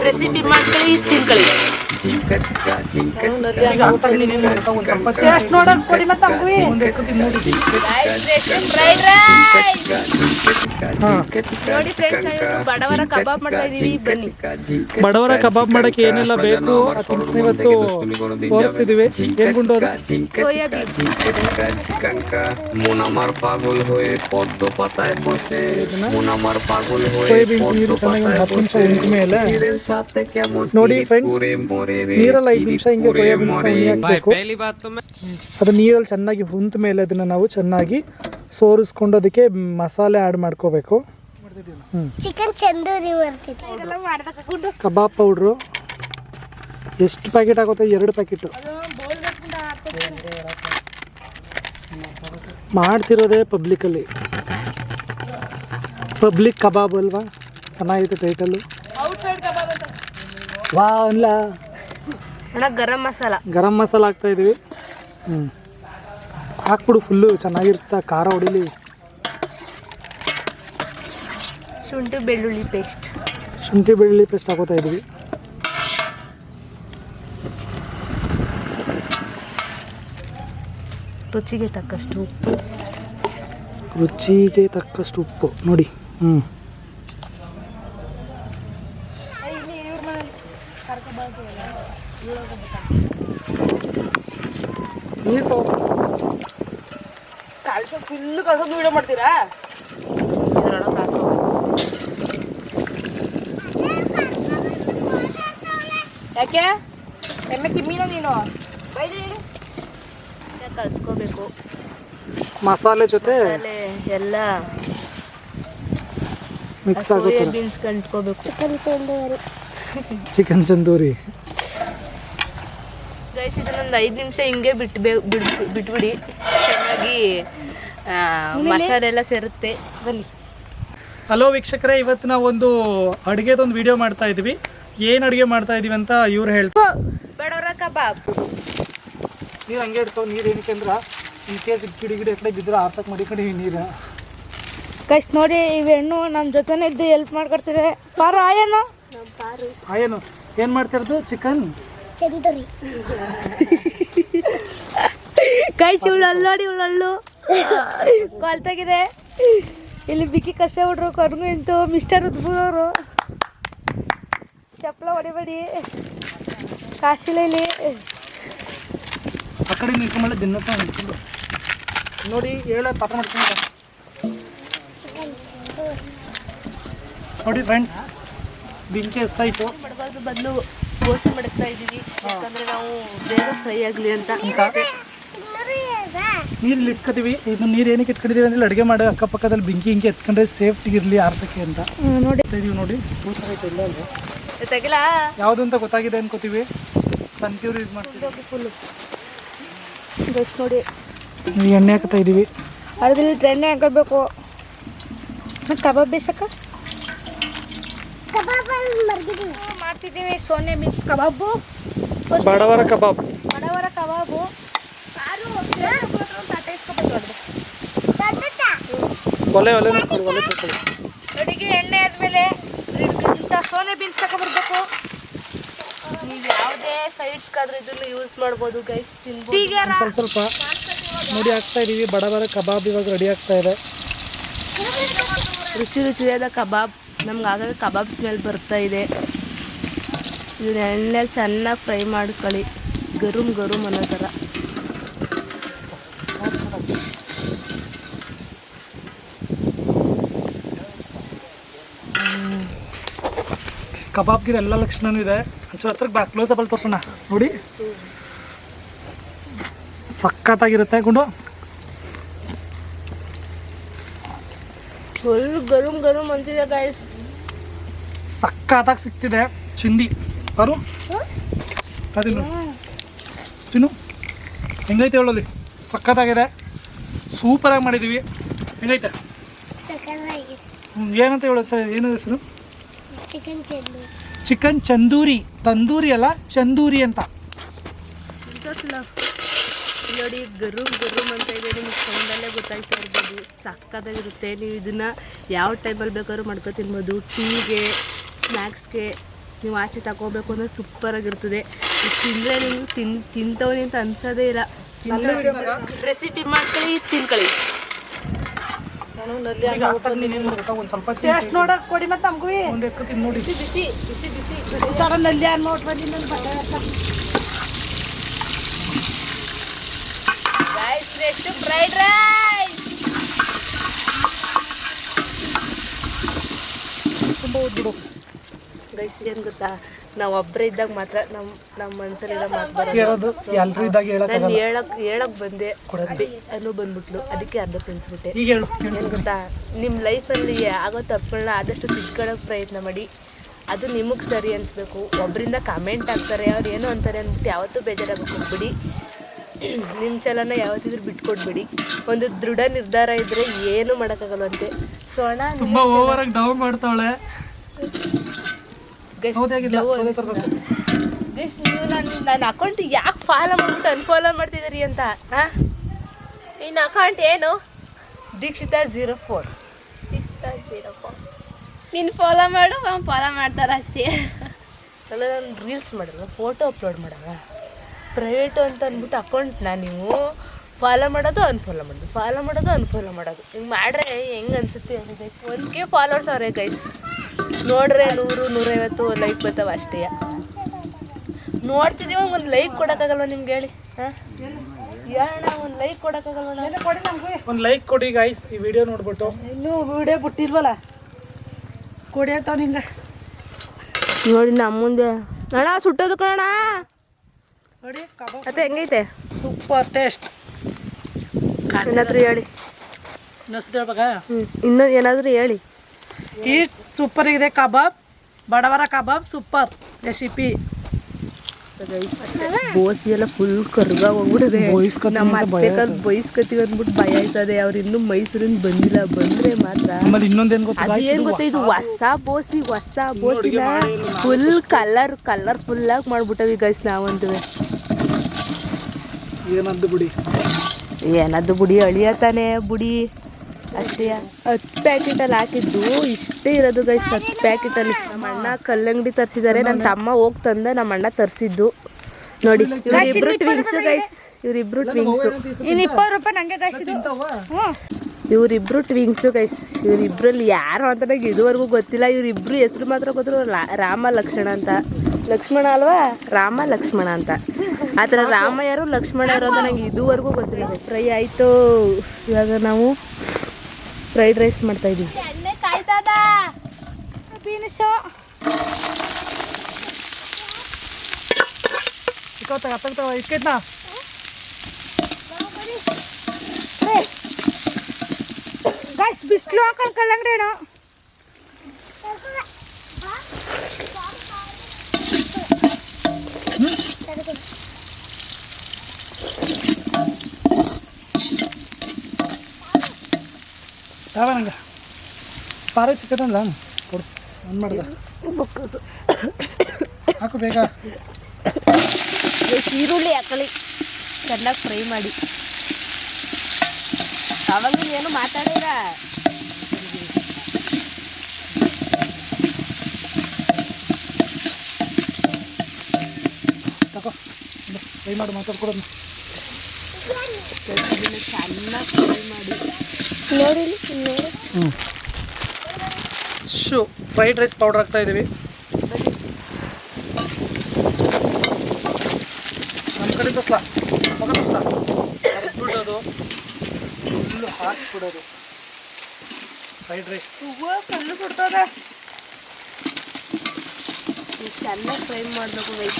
Recipe ಮಾಡ್ಕೊಳ್ಳಿ ತಿನ್ಕೊಳ್ಳಿ ನೋಡೋಣ ಕೊಡಿ ಮತ್ತೆ ನೋಡಿ ಫ್ರೆಂಡ್ಸ್, ನಾವು ಬಡವರ ಕಬಾಬ್ ಮಾಡ್ತಾ ಇದೀವಿ. ಬನ್ನಿ, ಬಡವರ ಕಬಾಬ್ ಮಾಡಕ್ಕೆ ಏನೆಲ್ಲ ಬೇಕು ಇವತ್ತು ತೋರಿಸ್ತಿದೀವಿ. ಏನ್ ಗುಂಡೋದು? ಸೋಯಾಬೀನ್, মোনামার পাগল হয়ে পদ্ম পাতায় বসে মোনামার পাগল হয়ে ನೀರು ಚೆನ್ನಾಗಿ ಒಂದು 10 ನಿಮಿಷ ಉಂಟ ಮೇಲೆ সাথে কেমন ನೋಡಿ ಫ್ರೆಂಡ್ಸ್, ನೀರಲ್ಲಿ 5 ನಿಮಿಷ ಹಿಂಗೆ ಸೋಯಾಬೀನ್ ಹಾಕಬೇಕು. ಅದು ನೀರಲ್ಲಿ ಚೆನ್ನಾಗಿ ಹುಂತ ಮೇಲೆ ಅದನ್ನ ನಾವು ಚೆನ್ನಾಗಿ ಸೋರಿಸ್ಕೊಂಡು ಅದಕ್ಕೆ ಮಸಾಲೆ ಆಡ್ ಮಾಡ್ಕೋಬೇಕು. ಚಿಕನ್ ಚಂದೂರಿ ಕಬಾಬ್ ಪೌಡ್ರು ಎಷ್ಟು ಪ್ಯಾಕೆಟ್ ಆಗುತ್ತೆ? 2 ಪ್ಯಾಕೆಟ್ ಮಾಡ್ತಿರೋದೇ ಪಬ್ಲಿಕಲ್ಲಿ. ಪಬ್ಲಿಕ್ ಕಬಾಬ್ ಅಲ್ವಾ? ಚೆನ್ನಾಗಿದೆ ಟೈಟಲ್ಲು. ವಾ ಅಲ್ಲ, ಗರಂ ಮಸಾಲ ಹಾಕ್ತಾ ಇದೀವಿ. ಹಾಕ್ಬಿಡು, ಫುಲ್ಲು ಚೆನ್ನಾಗಿರ್ತಾ, ಖಾರ ಹೊಡಿಲಿ. ಶುಂಠಿ ಬೆಳ್ಳುಳ್ಳಿ ಪೇಸ್ಟ್ ಹಾಕೋತಾ ಇದೀವಿ. ರುಚಿಗೆ ತಕ್ಕಷ್ಟು ಉಪ್ಪು ನೋಡಿ. ಫುಲ್ಲು ಕಳ್ಸೋದು ವಿಡಿಯೋ ಮಾಡ್ತೀರಾ? ಯಾಕೆ ಎಮ್ಮೆ ಕಿಮ್ಮಿನ ನೀನು ಕಲ್ಸ್ಕೋಬೇಕು. ಮಸಾಲೆ ಜೊತೆ ಎಲ್ಲ ಮಿಕ್ಸ್ ಆಗುತ್ತೆ. ಬೀನ್ಸ್ ಕಂಟ್ಕೋಬೇಕು. ಚಿಕನ್ ಚಂದೂರಿ ಗೈಸ್, ಇದನ್ನೊಂದು 5 ನಿಮಿಷ ಹಿಂಗೆ ಬಿಟ್ಬಿಡಿ. ಚೆನ್ನಾಗಿ ಮಸಾಲೆ ಎಲ್ಲ ಸೇರುತ್ತೆ. ಬನ್ನಿ. ಹಲೋ ವೀಕ್ಷಕರೇ, ಇವತ್ತು ನಾವು ಒಂದು ಅಡುಗೆದೊಂದು ವಿಡಿಯೋ ಮಾಡ್ತಾ ಇದ್ವಿ. ಏನು ಅಡುಗೆ ಮಾಡ್ತಾ ಇದೀವಿ ಅಂತ ಇವ್ರು ಹೇಳ್ತಾರೆ. ಬಡವರ ಕಬಾಬ್. ನೀರು ಹಂಗೆ ಇಡ್ತಾವೆ. ನೀರು ಏನಕ್ಕೆ ಅಂದ್ರೆ ಇನ್ ಕೇಸ್ ಗಿಡ ಎಕಡೆ ಬಿದ್ದರೆ ಆರ್ಸಕ್ಕೆ ಮಾಡಿ ನೀರು. ಗೈಸ್ ನೋಡಿ, ಇವೆಣ್ಣು ನಮ್ಮ ಜೊತೆನೇ ಇದ್ದು ಹೆಲ್ಪ್ ಮಾಡ್ಕೊಡ್ತಿದೆ. ಪಾರು ಆಯನು ಏನು ಮಾಡ್ತಿರೋದು? ಚಿಕನ್ ಗೈಸ್, ಇವಳು ಕೊಲ್ತಾಗಿದೆ. ಇಲ್ಲಿ ಬಿಕ್ಕಿ ಕಷ್ಟ ಬಿಡ್ರು ಕರ್ಗು ಇಂತು ಮಿಸ್ಟರ್ ಉದ್ಬೂರವರು. ಚಪ್ಪಲ ಹೊಡಿಬೇಡಿ, ಕಾಶಿಲ್ಲ ಇಲ್ಲಿ. ಆ ಕಡೆ ನಿಂತ್ಕೊಂಬಲ್ಲ ದಿನಕ್ಕ ನಿಂತ್ಕೊಂಡು ನೋಡಿ. ಹೇಳ ಪಾತ್ರ ಮಾಡ್ಕೊಂಡು ನೋಡಿ ಫ್ರೆಂಡ್ಸ್, ಬೆಂಕಿ ಎಷ್ಟಾಯಿತು. ಮಡಗೋದು ಬದಲು ಗೋಸಿ ಮಡಗ್ತಾ ಇದ್ದೀವಿ, ಯಾಕಂದರೆ ನಾವು ಬೇಗ ಫ್ರೈ ಆಗಲಿ ಅಂತ. ನೀರು ಇಟ್ಕೊತೀವಿ. ಇದು ನೀರು ಏನಕ್ಕೆ ಇಟ್ಕೊಂಡಿದ್ದೀವಿ ಅಂದರೆ ಅಡುಗೆ ಮಾಡೋ ಅಕ್ಕಪಕ್ಕದಲ್ಲಿ ಬೆಂಕಿ ಹಿಂಗೆ ಎತ್ಕೊಂಡ್ರೆ ಸೇಫ್ಟಿ ಇರಲಿ ಆರ್ಸಕ್ಕೆ ಅಂತ ನೋಡಿ ನೋಡಿ. ಇಲ್ಲ ಅಲ್ವಾ? ತೆಗಿಲ ಯಾವುದು ಅಂತ ಗೊತ್ತಾಗಿದೆ ಅನ್ಕೋತೀವಿ. ಸನ್ಪ್ಯೂರ್ ಯೂಸ್ ಮಾಡ್ತೀವಿ. ಫುಲ್ಲು ನೋಡಿ, ಎಣ್ಣೆ ಹಾಕ್ತಾ ಇದ್ದೀವಿ. ಅದ್ರಲ್ಲಿ ಎಣ್ಣೆ ಹಾಕಬೇಕು. ಕಬಾಬ್ ಬೇಸಕ್ಕ ಮಾಡ್ತಿದ್ದೀವಿ. ಸೋನೆ ಮಿಕ್ಸ್ ಕಬಾಬು, ಬಡವರ ಕಬಾಬು. ಒಲೆ ಅಡಿಗೆ ಎಣ್ಣೆ ಆದಮೇಲೆ ಇಂಥ ಸೋನೆ ಬೀನ್ಸ್ ತಗೊಬರ್ಬೇಕು. ನೀವು ಯಾವುದೇ ಸೈಡ್ಸ್ಗಾದ್ರೂ ಇದನ್ನು ಯೂಸ್ ಮಾಡ್ಬೋದು ಗೈಸ್, ತಿನ್ಬೋದು. ಸ್ವಲ್ಪ ನೋಡಿ ಹಾಕ್ತಾ ಇದ್ದೀವಿ. ಬಡವರ ಕಬಾಬ್ ಇವಾಗ ರೆಡಿ ಆಗ್ತಾ ಇದೆ. ರುಚಿಯಾದ ಕಬಾಬ್. ನಮ್ಗೆ ಆಗಾಗ ಕಬಾಬ್ ಸ್ಮೆಲ್ ಬರ್ತಾ ಇದೆ. ಇದನ್ನ ಎಣ್ಣೆಲಿ ಚೆನ್ನಾಗಿ ಫ್ರೈ ಮಾಡ್ಕೊಳ್ಳಿ, ಗರುಮ್ ಅನ್ನೋ ಥರ. ಕಬಾಬ್ಗೆ ಎಲ್ಲ ಲಕ್ಷಣನೂ ಇದೆ. ಒಂಚೂರು ಹತ್ರಕ್ಕೆ ಬ್ಯಾಕ್ ಕ್ಲೋಸಬಲ್ ತೋರ್ಸೋಣ ನೋಡಿ. ಸಖತ್ತಾಗಿರುತ್ತೆ ಗುಂಡು. ಫುಲ್ ಗರುಮ್ ಅಂತಿದೆ ಗೈಸ್. ಸಖತ್ತಾಗಿ ಸಿಗ್ತಿದೆ ಚಿಂದಿ. ಬರು ಅದಿನ್ನು ತಿನ್ನು. ಹೆಂಗೈತೆ ಹೇಳೋಲ್ಲಿ? ಸಖತ್ತಾಗಿದೆ, ಸೂಪರಾಗಿ ಮಾಡಿದ್ದೀವಿ. ಹೆಂಗೈತೆ? ಏನಂತ ಹೇಳೋ ಸರ್? ಏನದು ಹೆಸರು? ಚಿಕನ್ ಚಂದೂರಿ. ತಂದೂರಿ ಅಲ್ಲ, ಚಂದೂರಿ ಅಂತ. ನೋಡಿ, ಗರುಮ್ ಅಂತ ಇದೆ. ನಿಮ್ಗೆ ಸೌಂಡಲ್ಲೇ ಗೊತ್ತಾಗ್ತಾ ಇರ್ಬೋದು. ಸಕ್ಕತ್ತಾಗಿರುತ್ತೆ. ನೀವು ಇದನ್ನು ಯಾವ ಟೈಮಲ್ಲಿ ಬೇಕಾದ್ರೂ ಮಾಡ್ಕೊ ತಿನ್ಬೋದು. ಟೀಗೆ, ಸ್ನ್ಯಾಕ್ಸ್ಗೆ ನೀವು ಆಚೆ ತಗೋಬೇಕು ಅಂದರೆ ಸೂಪರಾಗಿರ್ತದೆ. ತಿಂದರೆ ನೀವು ತಿಂತವನಿ ಅಂತ ಅನ್ಸೋದೇ ಇಲ್ಲ. ರೆಸಿಪಿ ಮಾಡ್ಕೊಳ್ಳಿ, ತಿನ್ಕೊಳ್ಳಿ. ಒಂದು ಸ್ವಲ್ಪ ಟೇಸ್ಟ್ ನೋಡಕ್ ಕೊಡಿ ಮತ್ತೆ ನಮಗೂ ಒಂದು ಎತ್ತು ತಿಂದು ನೋಡಿ. ಬಿಸಿ ಬಿಸಿ ಬಿಸಿ ಬಿಸಿ ನಲ್ಲಿ ನೋಡಿ ಬನ್ನಿ. ನನ್ನ ಬಟ್ಟೆ ರೈಸ್ ಎಷ್ಟು ಫ್ರೈಡ್ ರೈಸ್ ತುಂಬ ಓದ್ಬಿಡು ಗೈಸ್. ಏನು ಗೊತ್ತಾ, ನಾವು ಒಬ್ಬರೇ ಇದ್ದಾಗ ಮಾತ್ರ ನಮ್ಮ ಮನಸ್ಸಲ್ಲಿರೋ ಮಾತು ಹೇಳೋದು ಎಲ್ಲರೂ ಇದ್ದಾಗ ನಾನು ಹೇಳಕ್ ಬಂದೆ ಅನ್ನೋ ಬಂದ್ಬಿಟ್ಲು, ಅದಕ್ಕೆ ಅರ್ಧ ತಿನ್ಸ್ಬಿಟ್ಟೆ. ಈಗ ಹೇಳು. ಏನು ಗೊತ್ತಾ, ನಿಮ್ಮ ಲೈಫಲ್ಲಿ ಆಗೋ ತಪ್ಪುಗಳನ್ನ ಆದಷ್ಟು ತಿದ್ಕೊಳ್ಳೋಕೆ ಪ್ರಯತ್ನ ಮಾಡಿ. ಅದು ನಿಮಗೆ ಸರಿ ಅನಿಸ್ಬೇಕು. ಒಬ್ಬರಿಂದ ಕಮೆಂಟ್ ಆಗ್ತಾರೆ, ಅವ್ರು ಏನೋ ಅಂತಾರೆ ಅಂದ್ಬಿಟ್ಟು ಯಾವತ್ತೂ ಬೇಜಾರಾಗಕ್ಕೆ ಹೋಗ್ಬಿಡಿ. ನಿಮ್ಮ ಚಲನ ಯಾವತ್ತಿದ್ರೂ ಬಿಟ್ಕೊಡ್ಬೇಡಿ. ಒಂದು ದೃಢ ನಿರ್ಧಾರ ಇದ್ದರೆ ಏನೂ ಮಾಡೋಕ್ಕಾಗಲ್ವಂತೆ. ಸೊ ಅಣ್ಣ ತುಂಬ ಓವರಾಗಿ ಡೌನ್ ಮಾಡ್ತಾವಳೆ. ಗೈಸ್ ನೀವು ನನ್ನ ಅಕೌಂಟ್ ಯಾಕೆ ಫಾಲೋ ಮಾಡ್ಬಿಟ್ಟು ಅನ್ಫಾಲೋ ಮಾಡ್ತಿದ್ದೀರಿ ಅಂತ. ಹಾಂ, ನಿನ್ನ ಅಕೌಂಟ್ ಏನು? ದೀಕ್ಷಿತಾ 04. ನೀನು ಫಾಲೋ ಮಾಡು, ಫಾಲೋ ಮಾಡ್ತಾರೆ ಅಷ್ಟೇ. ಅಲ್ಲ, ನಾನು ರೀಲ್ಸ್ ಮಾಡಲ್ಲ, ಫೋಟೋ ಅಪ್ಲೋಡ್ ಮಾಡಲ್ಲ. ಪ್ರೈವೇಟು ಅಂತ ಅಂದ್ಬಿಟ್ಟು ಅಕೌಂಟ್ನ ನೀವು ಫಾಲೋ ಮಾಡೋದು ಅನ್ಫಾಲೋ ಮಾಡೋದು, ಫಾಲೋ ಮಾಡೋದು ಅನ್ಫಾಲೋ ಮಾಡೋದು ಹಿಂಗೆ ಮಾಡ್ರೆ ಹೆಂಗೆ ಅನಿಸುತ್ತೆ ಹೇಳಿ ಗೈಸ್. 1K ಫಾಲೋವರ್ಸ್ ಅವರೇ ಗೈಸ್. ನೋಡ್ರೆ 100-150 ಲೈಕ್ ಬರ್ತಾವೆ ಅಷ್ಟೇ. ನೋಡ್ತಿದ್ದೀವಿ, ಒಂದು ಲೈಕ್ ಕೊಡೋಕ್ಕಾಗಲ್ವ ನಿಮ್ಗೆ ಹೇಳಿ? ಹಾಂ ಹೇಳೋಣ, ಒಂದು ಲೈಕ್ ಕೊಡೋಕ್ಕಾಗಲ್ವ? ಕೊಡಿ ನಮ್ಗೆ ಒಂದು ಲೈಕ್ ಕೊಡಿ ಗೈಸ್ ಈ ವಿಡಿಯೋ ನೋಡ್ಬಿಟ್ಟು. ಇನ್ನೂ ವಿಡಿಯೋ ಬಿಟ್ಟಿಲ್ವಲ್ಲ, ಕೊಡಿ ಅಂತ ನಿಂಗೆ ನೋಡಿ. ನಮ್ಮ ಮುಂದೆ ಅಣ್ಣ ಸುಟ್ಟೋದು ಕಣ ನೋಡಿ. ಮತ್ತೆ ಹೆಂಗೈತೆ? Super taste. ಏನಾದರೂ ಹೇಳಿ. ಇನ್ನೂ ಏನಾದರೂ ಹೇಳಿ. ಈ ಸೂಪರ್ ಇದೆ ಕಬಾಬ್, ಬಡವರ ಕಬಾಬ್ ಸೂಪರ್ ರೆಸಿಪಿ. ಬೋಸಿ ಎಲ್ಲ ಫುಲ್ ಕರ್ಗ ಹೋಗ್ಬಿಟ್ಟಿದೆ. ನಮ್ಮ ಅತ್ತೆ ಕಾಲ ಬೈಸ್ಕೊತೀವಿ ಅಂದ್ಬಿಟ್ಟು ಭಯ ಆಯ್ತದೆ. ಅವ್ರು ಇನ್ನೂ ಮೈಸೂರಿಂದ ಬಂದಿಲ್ಲ, ಬಂದ್ರೆ ಮಾತ್ರ. ಇನ್ನೊಂದೇನು ಗೊತ್ತಾ, ಅದೇನು ಗೊತ್ತಾ, ಇದು ಹೊಸ ಬೋಸಿನ ಫುಲ್ ಕಲರ್ಫುಲ್ ಆಗಿ ಮಾಡ್ಬಿಟ್ಟವಿ ಗೈಸ್. ನಾವಂತೂ ಏನದ್ದು ಬುಡಿ ಅಳಿಯತಾನೆ ಬುಡಿ ಅಷ್ಟೇ. 10 ಪ್ಯಾಕೆಟಲ್ಲಿ ಹಾಕಿದ್ದು ಇಷ್ಟೇ ಇರೋದು ಗೈಸ್. 10 ಪ್ಯಾಕೆಟಲ್ಲಿ ನಮ್ಮ ಅಣ್ಣ ಕಲ್ಲಂಗಡಿ ತರಿಸಿದ್ದಾರೆ. ನನ್ನ ತಮ್ಮ ಹೋಗಿ ತಂದ, ನಮ್ಮ ಅಣ್ಣ ತರಿಸಿದ್ದು ನೋಡಿ. ಇವರಿಬ್ರು ಟ್ವಿನ್ಸ್ ಗೈಸ್, ಇವರಿಬ್ರು ಟ್ವಿನ್ಸು. ಇನ್ನು 20 ರೂಪಾಯಿ ನನಗೆ ಕಳಿಸಿದ್ದು. ಇವರಿಬ್ರು ಟ್ವಿನ್ಸು ಗೈಸ್. ಇವರಿಬ್ರಲ್ಲಿ ಯಾರು ಅಂತ ನಂಗೆ ಇದುವರೆಗೂ ಗೊತ್ತಿಲ್ಲ. ಇವರಿಬ್ರು ಹೆಸರು ಮಾತ್ರ ಗೊತ್ತಿರೋ, ರಾಮ ಲಕ್ಷ್ಮಣ ಅಂತ. ಲಕ್ಷ್ಮಣ ಅಲ್ವಾ, ರಾಮ ಲಕ್ಷ್ಮಣ ಅಂತ. ಆ ಥರ ರಾಮ ಯಾರು ಲಕ್ಷ್ಮಣ ಯಾರು ಅಂತ ನಂಗೆ ಇದುವರೆಗೂ ಗೊತ್ತಿಲ್ಲ. ಫ್ರೈ ಆಯಿತು. ಇವಾಗ ನಾವು ಫ್ರೈಡ್ ರೈಸ್ ಮಾಡ್ತಾಯಿದ್ದೀವಿ. ಎಣ್ಣೆ ಕಾಯ್ತದ ಬೀನ್ಸು. ಇಟ್ಕೆಟ್ನಾ ಗೈಸ್, ಬಿಸಿಲು ಹಾಕೊಂಡು ಕಲ್ಲಂಗಡಿ ಅಣ್ಣ. ಯಾವ ನಂಗೆ ಪಾರ ಚಿಕ್ಕದಲ್ಲ ಕೊಡು. ಒಂದು ಮಾಡ್ದ ಹಾಕು ಬೇಗ. ಈರುಳ್ಳಿ ಹಾಕಲಿ, ಚೆನ್ನಾಗಿ ಫ್ರೈ ಮಾಡಿ. ಅವಾಗ ಏನು ಮಾತಾಡಿರ. ತಗೋ ಫ್ರೈ ಮಾಡಿ ಮಾತಾಡ್ಕೊಡೋದು. ಚೆನ್ನಾಗಿ ಫ್ರೈ ಮಾಡಿ ನೋಡಿ. ಫ್ರೈಡ್ ರೈಸ್ ಪೌಡರ್ ಹಾಕ್ತಾ ಇದ್ದೀವಿ. ನಮ್ಮ ಕಡೆ ಬಿಡೋದು, ಫುಲ್ಲು ಹಾಕಿಬಿಡೋದು ಫ್ರೈಡ್ ರೈಸ್. ಕಲ್ಲು ಕೊಡ್ತದೆ. ಚೆನ್ನಾಗಿ ಫ್ರೈ ಮಾಡಬೇಕು ರೈಸ್.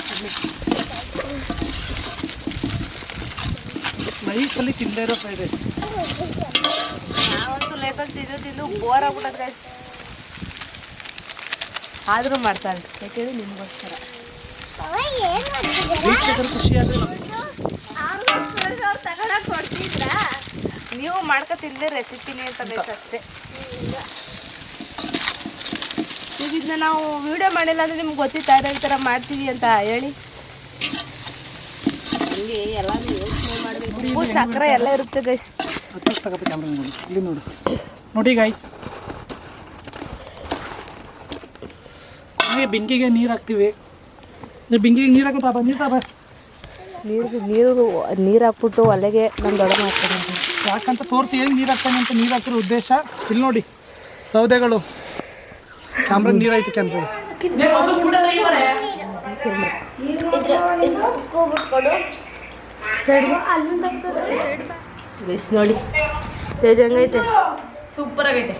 ಲೈಫಲ್ಲಿ ತಿಂದೇ ಇರೋ ಫ್ರೈಡ್ ರೈಸ್. ನಾವಂತೂ ಲೈಫಲ್ಲಿ ತಿಂದು ಬೋರ್ ಆಗ್ಬಿಟ್ಟದ ಗೈಸ್. ಆದರೂ ಮಾಡ್ತಾಳೆ, ಯಾಕೆಂದ್ರೆ ನಿಮಗೋಸ್ಕರ. ಖುಷಿ ಆದರೆ ನೀವು ಮಾಡ್ಕೊ ತಿಂದೆ ರೆಸಿಪಿನೇ ಅಂತ ಗೈಸ್ ಅಷ್ಟೇ. ಈಗ ಇದನ್ನ ನಾವು ವಿಡಿಯೋ ಮಾಡಿಲ್ಲ ಅಂದರೆ ನಿಮ್ಗೆ ಗೊತ್ತಿತ್ತಾ ಈ ಥರ ಮಾಡ್ತೀವಿ ಅಂತ ಹೇಳಿ? ಹಂಗೆ ಎಲ್ಲರೂ ಯೋಚನೆ ಮಾಡಬೇಕು. ಉಪ್ಪು ಸಕ್ಕರೆ ಎಲ್ಲ ಇರುತ್ತೆ ಗೈಸ್. ಇಲ್ಲಿ ನೋಡು ನೋಡಿ ಗೈಸ್, ಬೆಂಕಿಗೆ ನೀರು ಹಾಕ್ತೀವಿ. ಬೆಂಕಿಗೆ ನೀರು ಹಾಕೋ ಪಾಪ, ನೀರು ಪಾಪ. ನೀರು ಹಾಕ್ಬಿಟ್ಟು ಒಲೆಗೆ ನಮ್ಮ ದೊಡ್ಡ ಮಾಡ್ತಾರೆ. ಯಾಕಂತ ತೋರಿಸಿ ಏನು ನೀರು ಹಾಕ್ತಾನೆ ಅಂತ ನೀರು ಹಾಕಿರೋ ಉದ್ದೇಶ. ಇಲ್ಲಿ ನೋಡಿ ಸೌದೆಗಳು, ಕ್ಯಾಮ್ರಾ ನೀರು ಐತಿ ಕ್ಯಾಮ್ರಾ. ನೋಡಿ ತೇಜ್ ಹೆಂಗೈತೆ? ಸೂಪರ್ ಆಗೈತೆ.